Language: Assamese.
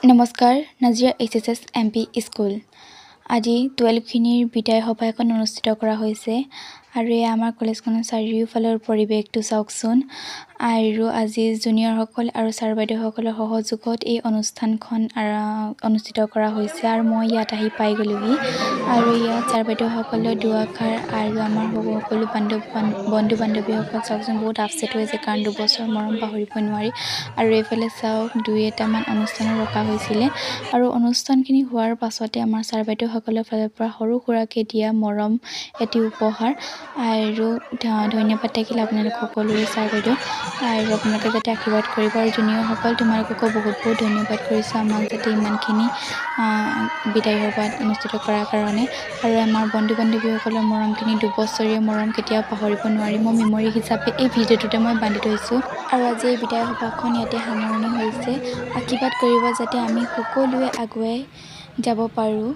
নমস্কাৰ নাজিৰা HSS MP স্কুল আজি 12খিনিৰ বিদায় সভা এখন অনুষ্ঠিত কৰা হৈছে আৰু এই আমাৰ কলেজখনৰ চাৰিওফালৰ পৰিৱেশটো চাওকচোন আৰু আজি জুনিয়ৰসকল আৰু ছাৰ বাইদেউসকলৰ সহযোগত এই অনুষ্ঠানখন অনুষ্ঠিত কৰা হৈছে আৰু মই ইয়াত আহি পাই গ'লোহি আৰু ইয়াত ছাৰ বাইদেউসকলৰ দুআষাৰ আৰু আমাৰ সকলো বন্ধু বান্ধৱীসকল চাওকচোন বহুত আপছেট হৈছে কাৰণ দুবছৰ মৰম পাহৰিব নোৱাৰি আৰু এইফালে চাওক দুই এটামান অনুষ্ঠানো ৰখা হৈছিলে আৰু অনুষ্ঠানখিনি হোৱাৰ পাছতে আমাৰ ছাৰ বাইদেউসকলৰ ফালৰ পৰা সৰু সুৰাকৈ দিয়া মৰম এটি উপহাৰ আৰু ধন্যবাদ থাকিল আপোনালোক সকলোৰে ছাৰ বাইদেউ আৰু আপোনালোকে যাতে আশীৰ্বাদ কৰিব আৰু জুনিয়ৰসকল তোমালোককো বহুত বহুত ধন্যবাদ কৰিছোঁ আমাক যাতে ইমানখিনি বিদায় সভা অনুষ্ঠিত কৰাৰ কাৰণে আৰু আমাৰ বন্ধু বান্ধৱীসকলৰ মৰমখিনি দুবছৰীয়া মৰম কেতিয়াও পাহৰিব নোৱাৰি মই মেমৰি হিচাপে এই ভিডিঅ'টোতে মই বান্ধি থৈছোঁ আৰু আজি এই বিদায় সভাখন ইয়াতে সামৰণি হৈছে আশীৰ্বাদ কৰিব যাতে আমি সকলোৱে আগুৱাই যাব পাৰোঁ।